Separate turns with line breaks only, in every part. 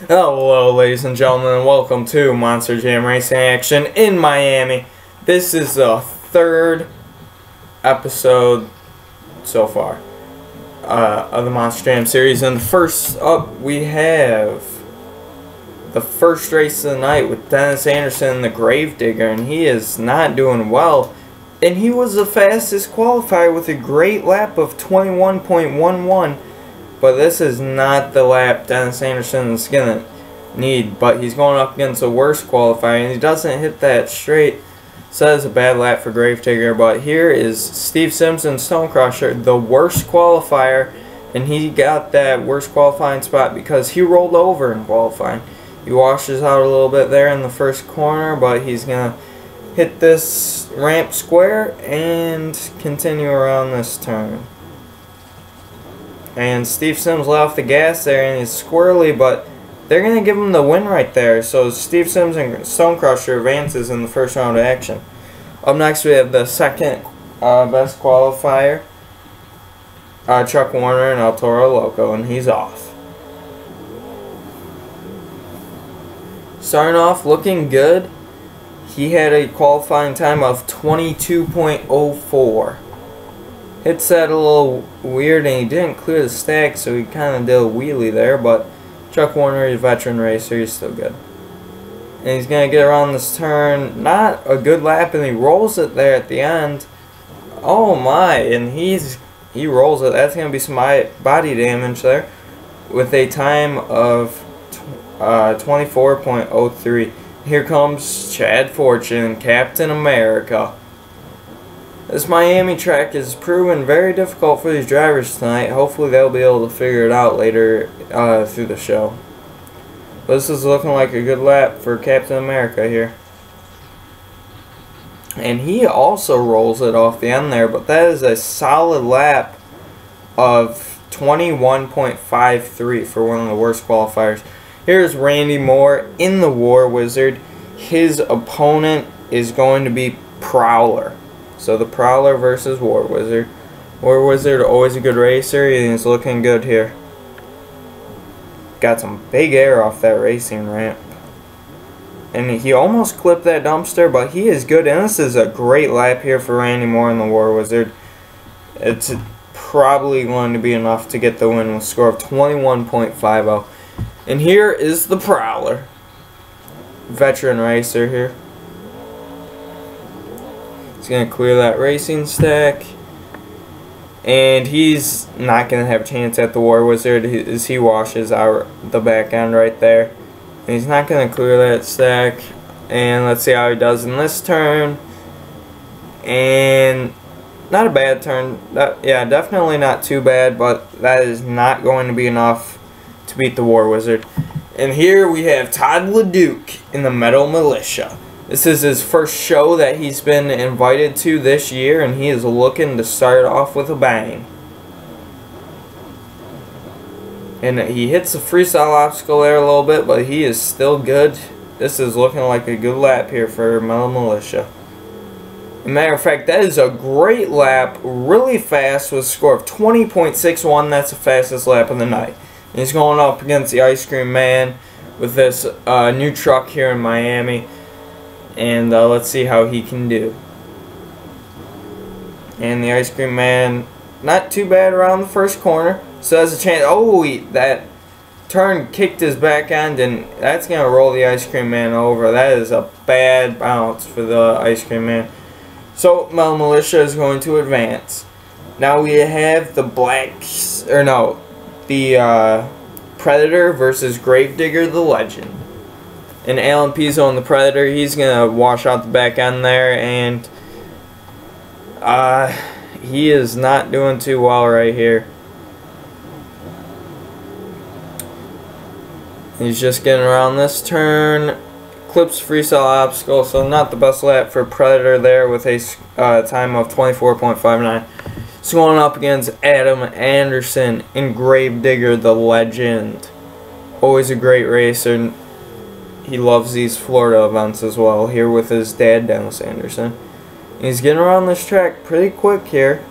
Hello ladies and gentlemen, and welcome to Monster Jam Racing Action in Miami. This is the third episode so far of the Monster Jam series, and first up we have the first race of the night with Dennis Anderson, the Gravedigger, and he is not doing well. And he was the fastest qualifier with a great lap of 21.11. But this is not the lap Dennis Anderson is going to need. But he's going up against the worst qualifier, and he doesn't hit that straight. So that is a bad lap for Gravedigger. But here is Steve Simpson, Stonecrusher, the worst qualifier. And he got that worst qualifying spot because he rolled over in qualifying. He washes out a little bit there in the first corner, but he's going to hit this ramp square and continue around this turn. And Steve Sims let off the gas there, and he's squirrely, but they're going to give him the win right there. So Steve Sims and Stonecrusher advances in the first round of action. Up next we have the second best qualifier, Chuck Warner and El Toro Loco, and he's off. Starting off looking good. He had a qualifying time of 22.04. Hits that a little weird, and he didn't clear the stack, so he kind of did a wheelie there, but Chuck Warner is a veteran racer, he's still good. And he's going to get around this turn, not a good lap, and he rolls it there at the end. Oh my, and he rolls it. That's going to be some body damage there with a time of 24.03. Here comes Chad Fortune, Captain America. This Miami track is proven very difficult for these drivers tonight. Hopefully they'll be able to figure it out later through the show. But this is looking like a good lap for Captain America here. And he also rolls it off the end there, but that is a solid lap of 21.53 for one of the worst qualifiers. Here's Randy Moore in the War Wizard. His opponent is going to be Prowler. So the Prowler versus War Wizard. War Wizard, always a good racer, and he's looking good here. Got some big air off that racing ramp. And he almost clipped that dumpster, but he is good. And this is a great lap here for Randy Moore and the War Wizard. It's probably going to be enough to get the win with a score of 21.50. And here is the Prowler. Veteran racer here. He's going to clear that racing stack. And he's not going to have a chance at the War Wizard as he washes out the back end right there. And he's not going to clear that stack. And let's see how he does in this turn. And not a bad turn. Yeah, definitely not too bad, but that is not going to be enough to beat the War Wizard. And here we have Todd LeDuc in the Metal Militia. This is his first show that he's been invited to this year, and he is looking to start off with a bang. And he hits the freestyle obstacle there a little bit, but he is still good. This is looking like a good lap here for Metal Militia. As a matter of fact, that is a great lap, really fast, with a score of 20.61. That's the fastest lap of the night. And he's going up against the Ice Cream Man with this new truck here in Miami. And let's see how he can do. And the Ice Cream Man, not too bad around the first corner. So has a chance. Oh, that turn kicked his back end, and that's going to roll the Ice Cream Man over. That is a bad bounce for the Ice Cream Man. So Metal Militia is going to advance. Now we have the Predator versus Gravedigger the Legend. And Alan Pizzo and the Predator, he's going to wash out the back end there, and he is not doing too well right here. He's just getting around this turn, clips freestyle obstacle, so not the best lap for Predator there with a time of 24.59. He's going up against Adam Anderson and Gravedigger the Legend. Always a great racer. He loves these Florida events as well, here with his dad, Dennis Anderson. He's getting around this track pretty quick here.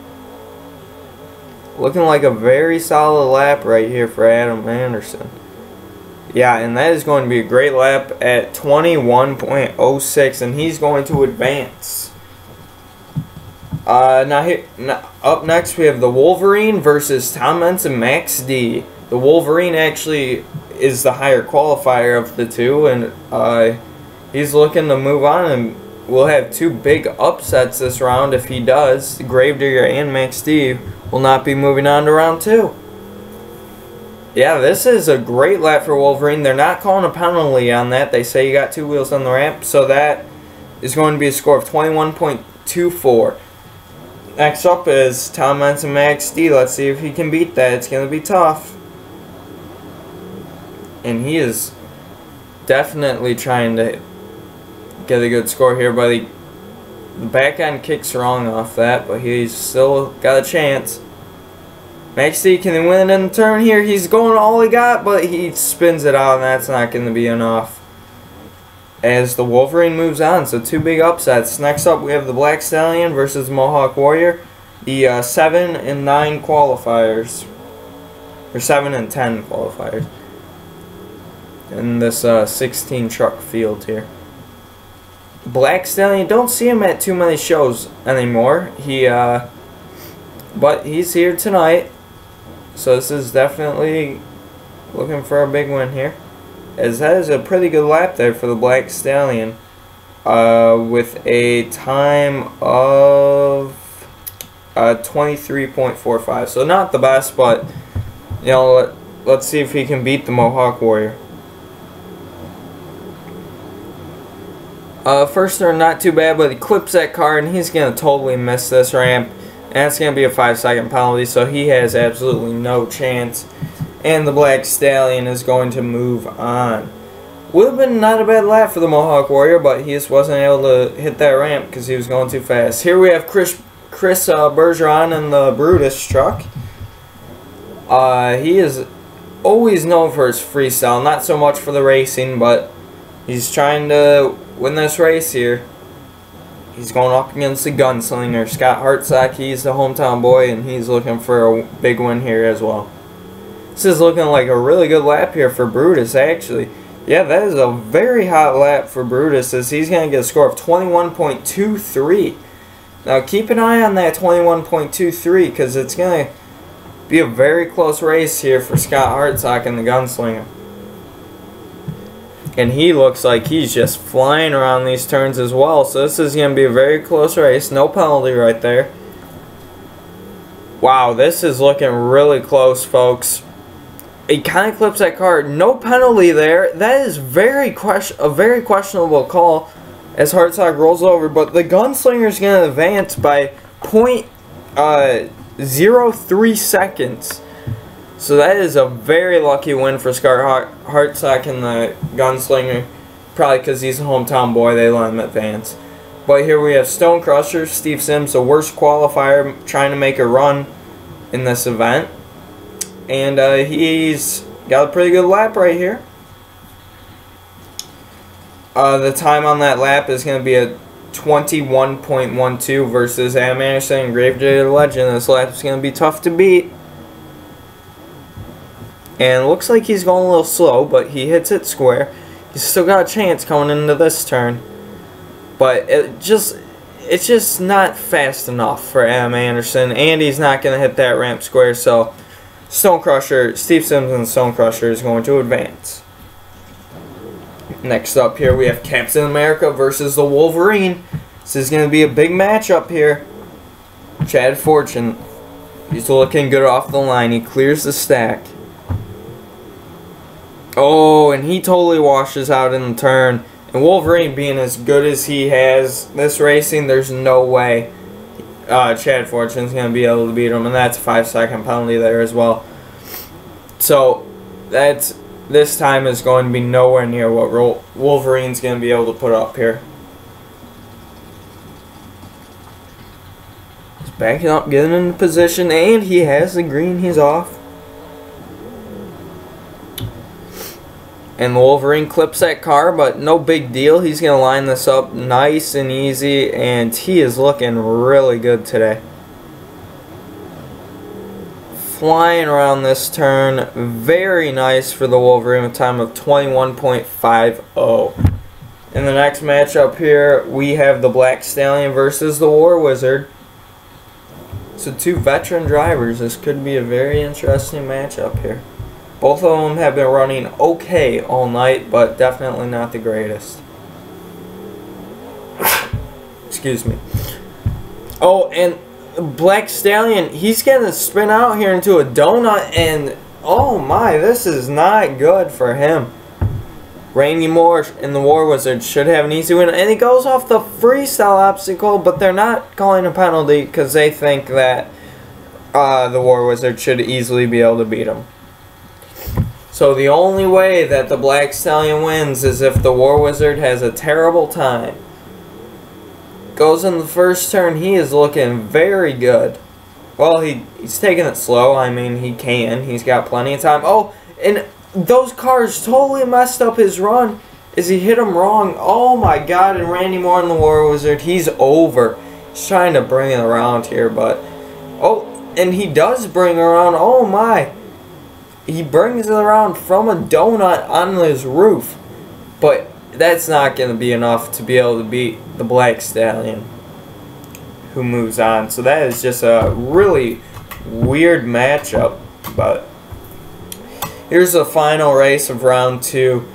Looking like a very solid lap right here for Adam Anderson. Yeah, and that is going to be a great lap at 21.06, and he's going to advance. Now up next we have the Wolverine versus Tom Ensign Max D. The Wolverine actually is the higher qualifier of the two, and he's looking to move on, and we'll have two big upsets this round if he does. Gravedigger and Max D will not be moving on to round 2. Yeah, this is a great lap for Wolverine. They're not calling a penalty on that. They say you got 2 wheels on the ramp, so that is going to be a score of 21.24. Next up is Tom Ensign Max D. Let's see if he can beat that. It's going to be tough. And he is definitely trying to get a good score here, but the back end kicks wrong off that, but he's still got a chance. Max D, can he win it in the turn here? He's going all he got, but he spins it out, and that's not going to be enough as the Wolverine moves on. So 2 big upsets. Next up, we have the Black Stallion versus Mohawk Warrior. The 7 and 9 qualifiers, or 7 and 10 qualifiers in this 16 truck field here. Black Stallion, don't see him at too many shows anymore. But he's here tonight, so this is definitely looking for a big win here, as that is a pretty good lap there for the Black Stallion, with a time of 23.45. So not the best, but you know, let's see if he can beat the Mohawk Warrior. First turn not too bad, but he clips that car, and he's going to totally miss this ramp, and it's going to be a 5-second penalty, so he has absolutely no chance. And the Black Stallion is going to move on. Would have been not a bad lap for the Mohawk Warrior, but he just wasn't able to hit that ramp because he was going too fast. Here we have Chris Bergeron in the Brutus truck. He is always known for his freestyle, not so much for the racing, but he's trying to win this race here. He's going up against the gunslinger, Scott Hartsock. He's the hometown boy, and he's looking for a big win here as well. This is looking like a really good lap here for Brutus, actually. Yeah, that is a very hot lap for Brutus, as he's going to get a score of 21.23. Now, keep an eye on that 21.23, because it's going to be a very close race here for Scott Hartsock and the gunslinger. And he looks like he's just flying around these turns as well, so this is going to be a very close race. No penalty right there. Wow, this is looking really close, folks. He kind of clips that car. No penalty there. That is a very questionable call as Hartsock rolls over. But the gunslinger is going to advance by 0.03 seconds. So that is a very lucky win for Scott Hartsock and the gunslinger. Probably because he's a hometown boy, they let him advance. But here we have Stone Crusher, Steve Sims, the worst qualifier, trying to make a run in this event. And he's got a pretty good lap right here. The time on that lap is going to be a 21.12 versus Adam Anderson and Gravedigger Legend. This lap is going to be tough to beat. And it looks like he's going a little slow, but he hits it square. He's still got a chance coming into this turn. But it's just not fast enough for Adam Anderson, and he's not going to hit that ramp square, so Stone Crusher, Steve Sims and Stone Crusher is going to advance. Next up here we have Captain America versus the Wolverine. This is going to be a big matchup here. Chad Fortune, he's looking good off the line. He clears the stack. Oh, and he totally washes out in the turn. And Wolverine being as good as he has this racing, there's no way Chad Fortune's going to be able to beat him, and that's a 5-second penalty there as well. So this time is going to be nowhere near what Wolverine's going to be able to put up here. He's backing up, getting into position, and he has the green. He's off. And the Wolverine clips that car, but no big deal. He's going to line this up nice and easy, and he is looking really good today. flying around this turn. Very nice for the Wolverine with a time of 21.50. In the next matchup here, we have the Black Stallion versus the War Wizard. So two veteran drivers. This could be a very interesting matchup here. Both of them have been running okay all night, but definitely not the greatest. Excuse me. Oh, and Black Stallion, he's going to spin out here into a donut, and oh my, this is not good for him. Randy Moore and the War Wizard should have an easy win, and he goes off the freestyle obstacle, but they're not calling a penalty because they think that the War Wizard should easily be able to beat him. So the only way that the Black Stallion wins is if the War Wizard has a terrible time. Goes in the first turn, he is looking very good. Well, he's taking it slow. I mean, he can. He's got plenty of time. Oh, and those cars totally messed up his run as he hit him wrong. Oh my god, and Randy Moore and the War Wizard, he's over. He's trying to bring it around here, but... Oh, and he does bring it around. Oh my. He brings it around from a donut on his roof. But that's not going to be enough to be able to beat the Black Stallion, who moves on. So that is just a really weird matchup. But here's the final race of round 2.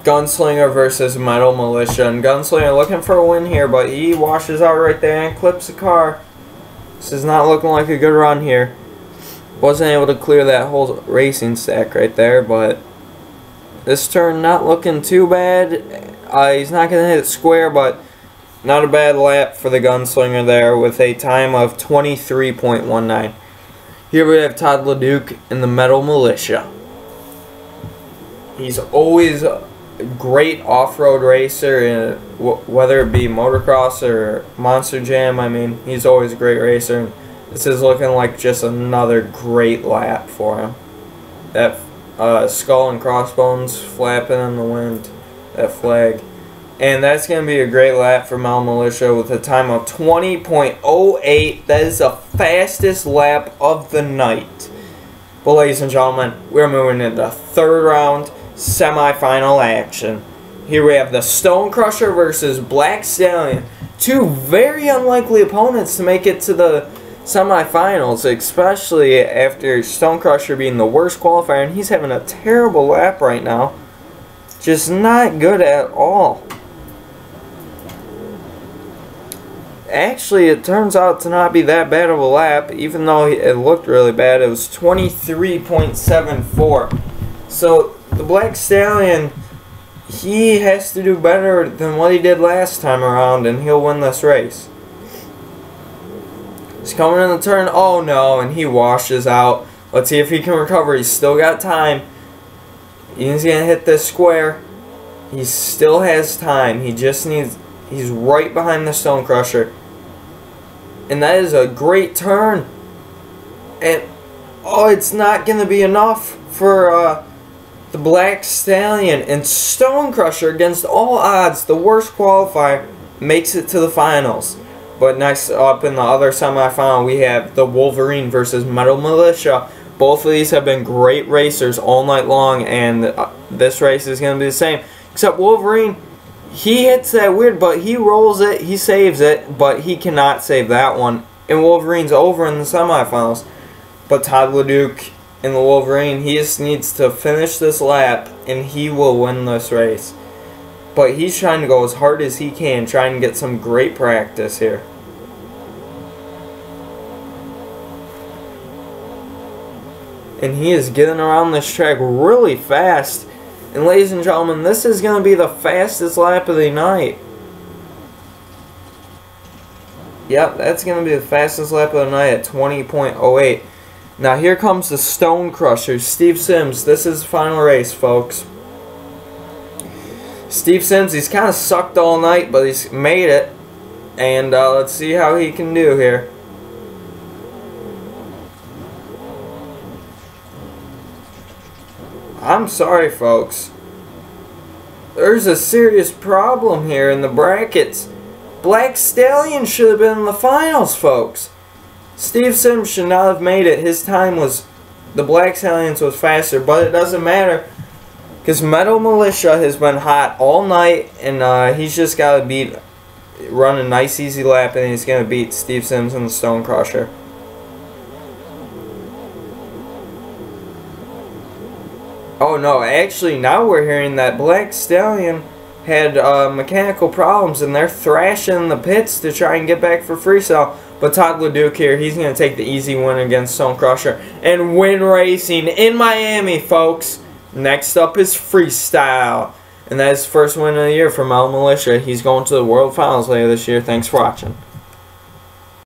Gunslinger versus Metal Militia. And Gunslinger looking for a win here, but he washes out right there and clips the car. This is not looking like a good run here. Wasn't able to clear that whole racing stack right there, but this turn not looking too bad. He's not going to hit it square, but not a bad lap for the Gunslinger there with a time of 23.19. Here we have Todd LeDuc in the Metal Militia. He's always a great off-road racer, and whether it be motocross or Monster Jam. I mean, he's always a great racer. This is looking like just another great lap for him. That skull and crossbones flapping in the wind, that flag. And that's going to be a great lap for Metal Militia with a time of 20.08. That is the fastest lap of the night. But ladies and gentlemen, we're moving into the third round, semi-final action. Here we have the Stone Crusher versus Black Stallion. Two very unlikely opponents to make it to the semifinals, especially after Stone Crusher being the worst qualifier, and he's having a terrible lap right now. Just not good at all. Actually, it turns out to not be that bad of a lap, even though it looked really bad. It was 23.74. So the Black Stallion, he has to do better than what he did last time around, and he'll win this race. He's coming in the turn. Oh no, and he washes out. Let's see if he can recover. He's still got time. He's going to hit this square. He still has time. He just needs... He's right behind the Stone Crusher. And that is a great turn. And, oh, it's not going to be enough for the Black Stallion. And Stone Crusher, against all odds, the worst qualifier, makes it to the finals. But next up in the other semifinal, we have the Wolverine versus Metal Militia. Both of these have been great racers all night long, and this race is going to be the same. Except Wolverine, he hits that weird, but he rolls it, he saves it, but he cannot save that one. And Wolverine's over in the semifinals. But Todd LeDuc in the Wolverine, he just needs to finish this lap, and he will win this race. But he's trying to go as hard as he can, trying to get some great practice here. And he is getting around this track really fast. And ladies and gentlemen, this is going to be the fastest lap of the night. Yep, that's going to be the fastest lap of the night at 20.08. Now here comes the Stone Crusher, Steve Sims. This is the final race, folks. Steve Sims, he's kind of sucked all night, but he's made it. And let's see how he can do here. I'm sorry, folks. There's a serious problem here in the brackets. Black Stallion should have been in the finals, folks. Steve Sims should not have made it. His time was the Black Stallions was faster, but it doesn't matter. Because Metal Militia has been hot all night, and he's just got to run a nice easy lap, and he's going to beat Steve Sims and the Stone Crusher. Oh no, actually now we're hearing that Black Stallion had mechanical problems, and they're thrashing the pits to try and get back for freestyle. But Todd LeDuc here, he's going to take the easy win against Stone Crusher and win racing in Miami, folks. Next up is freestyle, and that's his first win of the year for Metal Militia. He's going to the World Finals later this year. Thanks for watching.